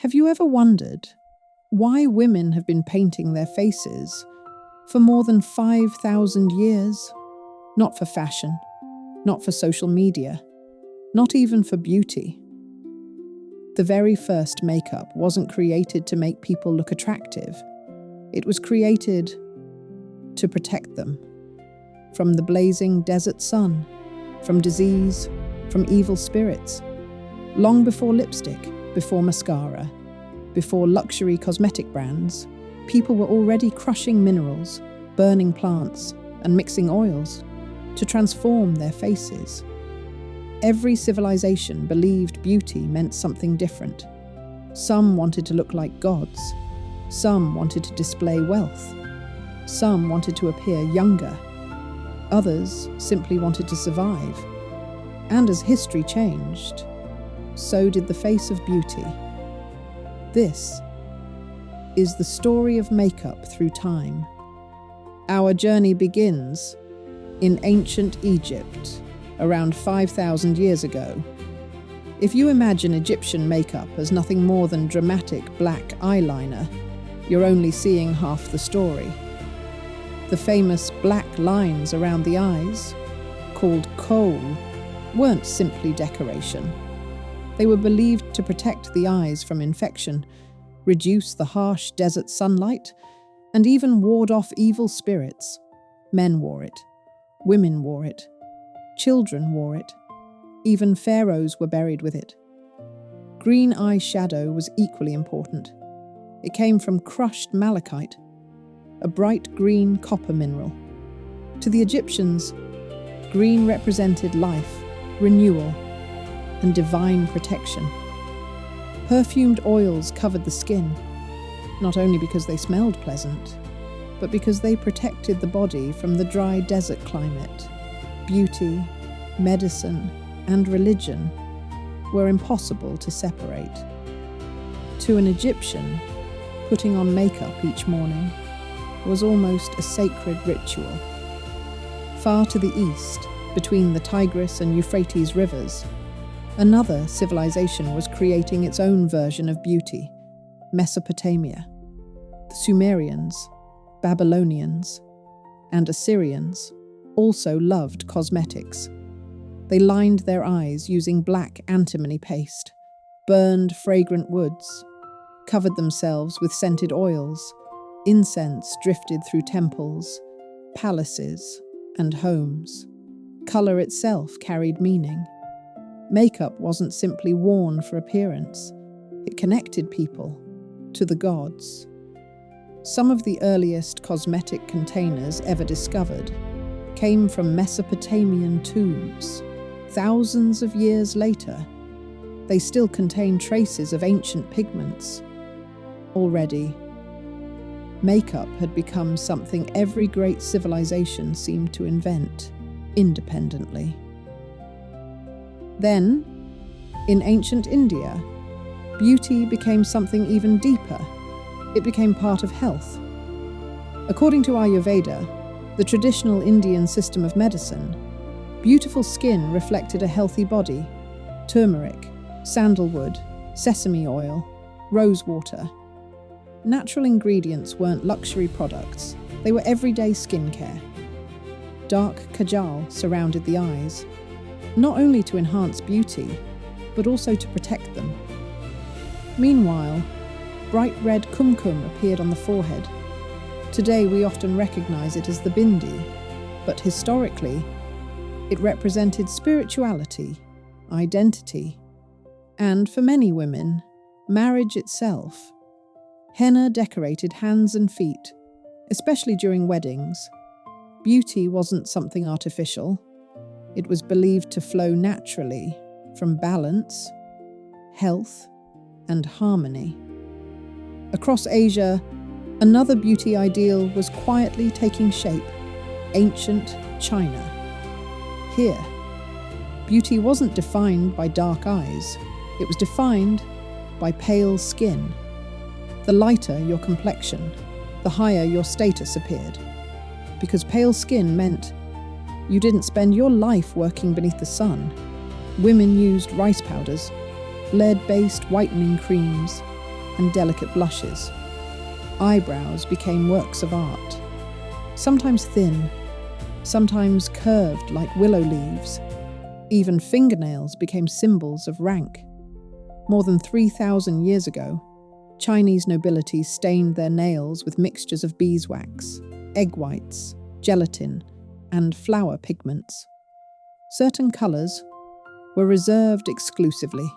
Have you ever wondered why women have been painting their faces for more than 5,000 years? Not for fashion, not for social media, not even for beauty. The very first makeup wasn't created to make people look attractive. It was created to protect them from the blazing desert sun, from disease, from evil spirits. Long before lipstick, before mascara, before luxury cosmetic brands, people were already crushing minerals, burning plants, and mixing oils to transform their faces. Every civilization believed beauty meant something different. Some wanted to look like gods. Some wanted to display wealth. Some wanted to appear younger. Others simply wanted to survive. And as history changed, so did the face of beauty. This is the story of makeup through time. Our journey begins in ancient Egypt, around 5,000 years ago. If you imagine Egyptian makeup as nothing more than dramatic black eyeliner, you're only seeing half the story. The famous black lines around the eyes, called kohl, weren't simply decoration. They were believed to protect the eyes from infection, reduce the harsh desert sunlight, and even ward off evil spirits. Men wore it. Women wore it. Children wore it. Even pharaohs were buried with it. Green eye shadow was equally important. It came from crushed malachite, a bright green copper mineral. To the Egyptians, green represented life, renewal, and divine protection. Perfumed oils covered the skin, not only because they smelled pleasant, but because they protected the body from the dry desert climate. Beauty, medicine, and religion were impossible to separate. To an Egyptian, putting on makeup each morning was almost a sacred ritual. Far to the east, between the Tigris and Euphrates rivers, another civilization was creating its own version of beauty, Mesopotamia. The Sumerians, Babylonians, and Assyrians also loved cosmetics. They lined their eyes using black antimony paste, burned fragrant woods, covered themselves with scented oils. Incense drifted through temples, palaces, and homes. Color itself carried meaning. Makeup wasn't simply worn for appearance. It connected people to the gods. Some of the earliest cosmetic containers ever discovered came from Mesopotamian tombs. Thousands of years later, they still contain traces of ancient pigments. Already, makeup had become something every great civilization seemed to invent independently. Then, in ancient India, beauty became something even deeper. It became part of health. According to Ayurveda, the traditional Indian system of medicine, beautiful skin reflected a healthy body. Turmeric, sandalwood, sesame oil, rose water. Natural ingredients weren't luxury products, they were everyday skincare. Dark kajal surrounded the eyes, not only to enhance beauty, but also to protect them. Meanwhile, bright red kumkum appeared on the forehead. Today we often recognize it as the bindi, but historically, it represented spirituality, identity, and for many women, marriage itself. Henna decorated hands and feet, especially during weddings. Beauty wasn't something artificial. It was believed to flow naturally from balance, health, and harmony. Across Asia, another beauty ideal was quietly taking shape: ancient China. Here, beauty wasn't defined by dark eyes. It was defined by pale skin. The lighter your complexion, the higher your status appeared. Because pale skin meant you didn't spend your life working beneath the sun. Women used rice powders, lead-based whitening creams, and delicate blushes. Eyebrows became works of art, sometimes thin, sometimes curved like willow leaves. Even fingernails became symbols of rank. More than 3,000 years ago, Chinese nobility stained their nails with mixtures of beeswax, egg whites, gelatin, and flower pigments. Certain colors were reserved exclusively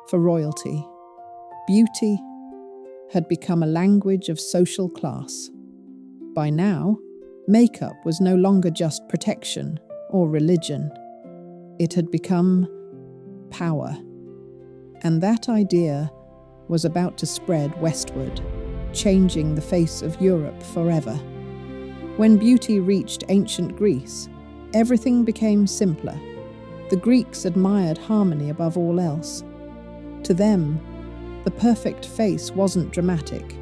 for royalty. Beauty had become a language of social class. By now, makeup was no longer just protection or religion. It had become power. And that idea was about to spread westward, changing the face of Europe forever. When beauty reached ancient Greece, everything became simpler. The Greeks admired harmony above all else. To them, the perfect face wasn't dramatic.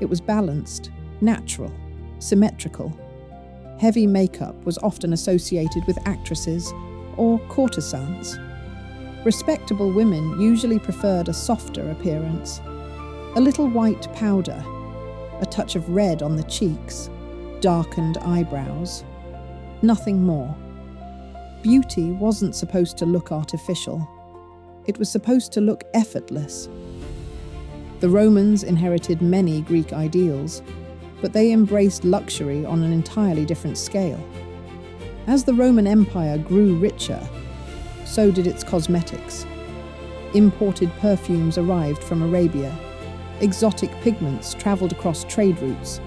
It was balanced, natural, symmetrical. Heavy makeup was often associated with actresses or courtesans. Respectable women usually preferred a softer appearance. A little white powder, a touch of red on the cheeks, darkened eyebrows. Nothing more. Beauty wasn't supposed to look artificial. It was supposed to look effortless. The Romans inherited many Greek ideals, but they embraced luxury on an entirely different scale. As the Roman Empire grew richer, so did its cosmetics. Imported perfumes arrived from Arabia. Exotic pigments traveled across trade routes.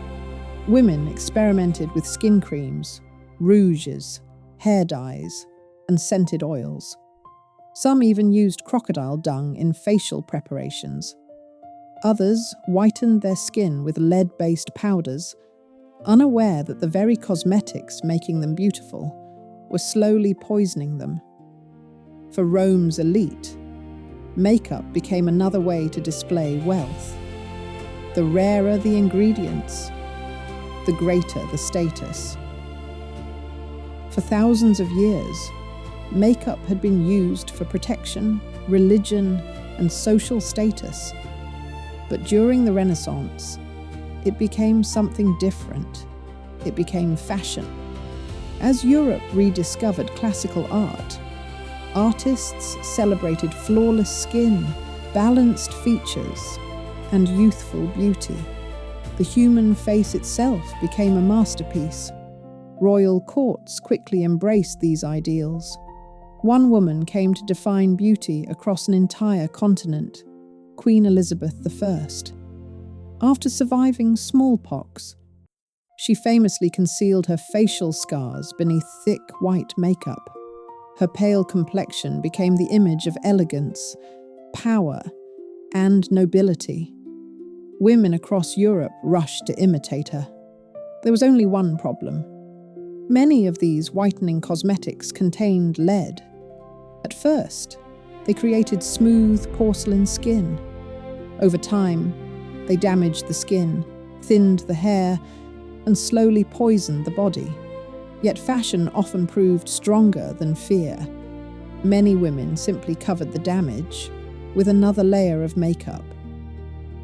Women experimented with skin creams, rouges, hair dyes, and scented oils. Some even used crocodile dung in facial preparations. Others whitened their skin with lead-based powders, unaware that the very cosmetics making them beautiful were slowly poisoning them. For Rome's elite, makeup became another way to display wealth. The rarer the ingredients, the greater the status. For thousands of years, makeup had been used for protection, religion, and social status. But during the Renaissance, it became something different. It became fashion. As Europe rediscovered classical art, artists celebrated flawless skin, balanced features, and youthful beauty. The human face itself became a masterpiece. Royal courts quickly embraced these ideals. One woman came to define beauty across an entire continent, Queen Elizabeth I. After surviving smallpox, she famously concealed her facial scars beneath thick white makeup. Her pale complexion became the image of elegance, power, and nobility. Women across Europe rushed to imitate her. There was only one problem. Many of these whitening cosmetics contained lead. At first, they created smooth porcelain skin. Over time, they damaged the skin, thinned the hair, and slowly poisoned the body. Yet fashion often proved stronger than fear. Many women simply covered the damage with another layer of makeup.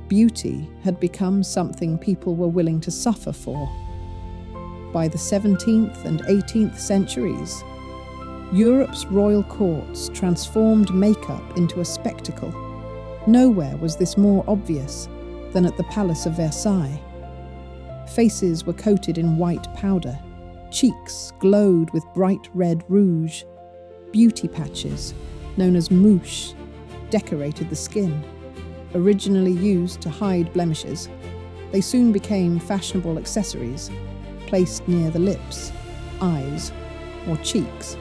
Beauty had become something people were willing to suffer for. By the 17th and 18th centuries, Europe's royal courts transformed makeup into a spectacle. Nowhere was this more obvious than at the Palace of Versailles. Faces were coated in white powder, cheeks glowed with bright red rouge, beauty patches, known as mouches, decorated the skin. Originally used to hide blemishes, they soon became fashionable accessories, placed near the lips, eyes, or cheeks.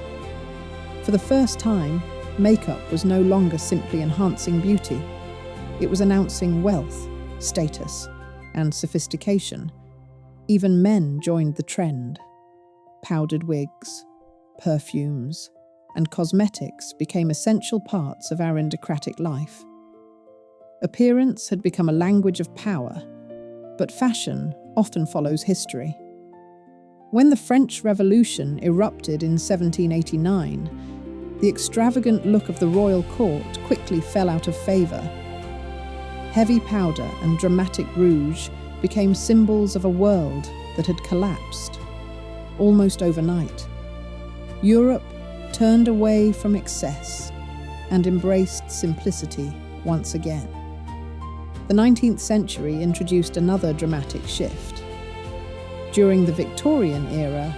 For the first time, makeup was no longer simply enhancing beauty. It was announcing wealth, status, and sophistication. Even men joined the trend. Powdered wigs, perfumes, and cosmetics became essential parts of aristocratic life. Appearance had become a language of power, but fashion often follows history. When the French Revolution erupted in 1789, the extravagant look of the royal court quickly fell out of favor. Heavy powder and dramatic rouge became symbols of a world that had collapsed, almost overnight. Europe turned away from excess and embraced simplicity once again. The 19th century introduced another dramatic shift. During the Victorian era,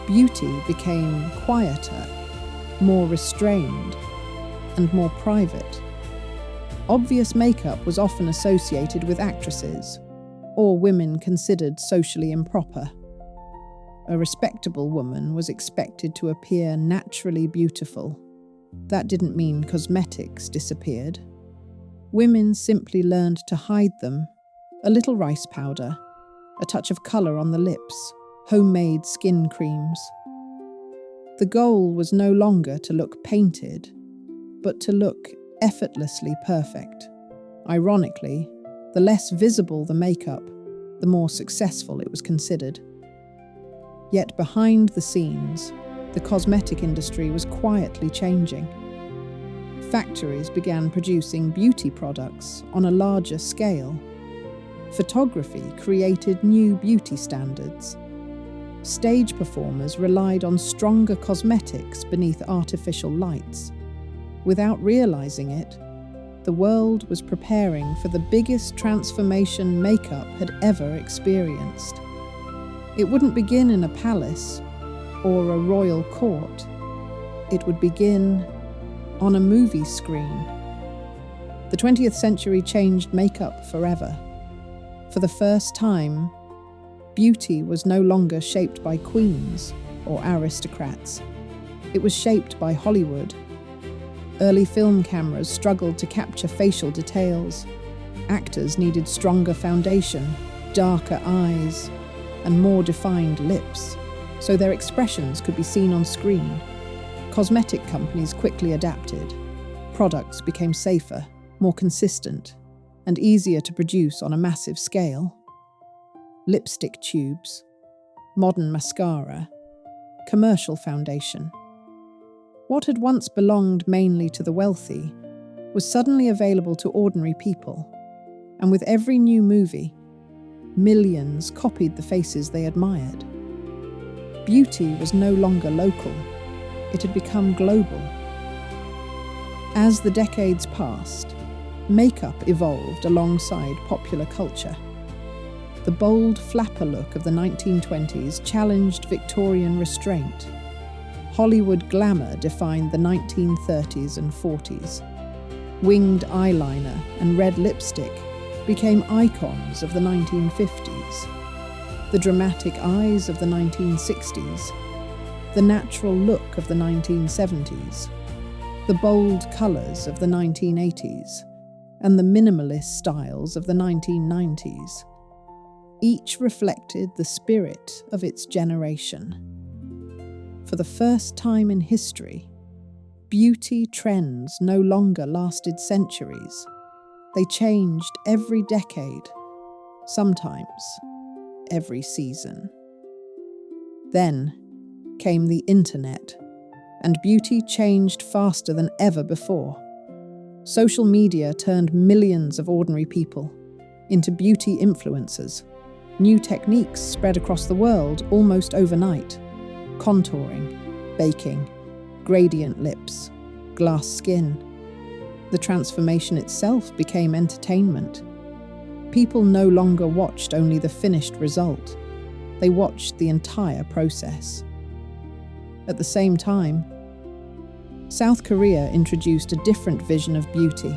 beauty became quieter, more restrained, and more private. Obvious makeup was often associated with actresses or women considered socially improper. A respectable woman was expected to appear naturally beautiful. That didn't mean cosmetics disappeared. Women simply learned to hide them. A little rice powder, a touch of colour on the lips, homemade skin creams. The goal was no longer to look painted, but to look effortlessly perfect. Ironically, the less visible the makeup, the more successful it was considered. Yet behind the scenes, the cosmetic industry was quietly changing. Factories began producing beauty products on a larger scale. Photography created new beauty standards. Stage performers relied on stronger cosmetics beneath artificial lights. Without realizing it, the world was preparing for the biggest transformation makeup had ever experienced. It wouldn't begin in a palace or a royal court. It would begin on a movie screen. The 20th century changed makeup forever. For the first time, beauty was no longer shaped by queens or aristocrats. It was shaped by Hollywood. Early film cameras struggled to capture facial details. Actors needed stronger foundation, darker eyes, and more defined lips, so their expressions could be seen on screen. Cosmetic companies quickly adapted. Products became safer, more consistent, and easier to produce on a massive scale. Lipstick tubes, modern mascara, commercial foundation. What had once belonged mainly to the wealthy was suddenly available to ordinary people, and with every new movie, millions copied the faces they admired. Beauty was no longer local, it had become global. As the decades passed, makeup evolved alongside popular culture. The bold flapper look of the 1920s challenged Victorian restraint. Hollywood glamour defined the 1930s and 40s. Winged eyeliner and red lipstick became icons of the 1950s. The dramatic eyes of the 1960s. The natural look of the 1970s. The bold colours of the 1980s. And the minimalist styles of the 1990s. Each reflected the spirit of its generation. For the first time in history, beauty trends no longer lasted centuries. They changed every decade, sometimes every season. Then came the internet, and beauty changed faster than ever before. Social media turned millions of ordinary people into beauty influencers. New techniques spread across the world almost overnight. Contouring, baking, gradient lips, glass skin. The transformation itself became entertainment. People no longer watched only the finished result. They watched the entire process. At the same time, South Korea introduced a different vision of beauty.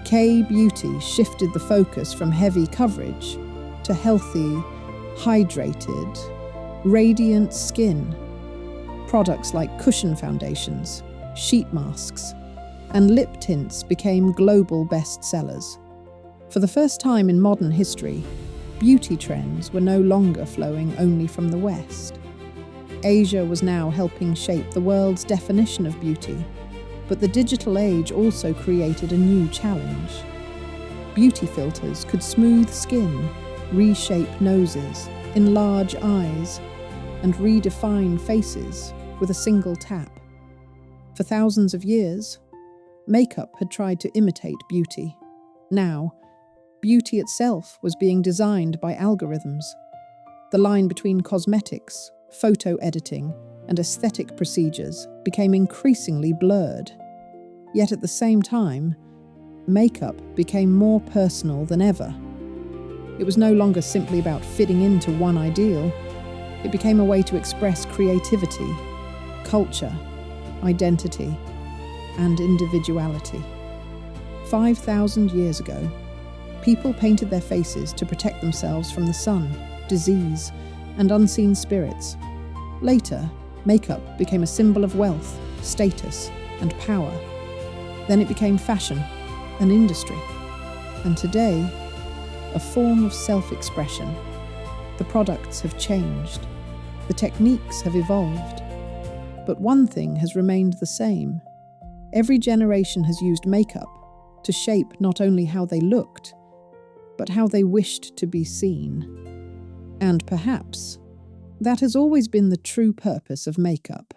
K-beauty shifted the focus from heavy coverage to healthy, hydrated, radiant skin. Products like cushion foundations, sheet masks, and lip tints became global bestsellers. For the first time in modern history, beauty trends were no longer flowing only from the West. Asia was now helping shape the world's definition of beauty, but the digital age also created a new challenge. Beauty filters could smooth skin, reshape noses, enlarge eyes, and redefine faces with a single tap. For thousands of years, makeup had tried to imitate beauty. Now, Beauty itself was being designed by algorithms. The line between cosmetics, photo editing, and aesthetic procedures became increasingly blurred. Yet at the same time, makeup became more personal than ever. It was no longer simply about fitting into one ideal. It became a way to express creativity, culture, identity, and individuality. 5,000 years ago, people painted their faces to protect themselves from the sun, disease, and unseen spirits. Later, makeup became a symbol of wealth, status, and power. Then it became fashion, an industry, and today, a form of self-expression. The products have changed, the techniques have evolved, but one thing has remained the same. Every generation has used makeup to shape not only how they looked, but how they wished to be seen. And perhaps that has always been the true purpose of makeup.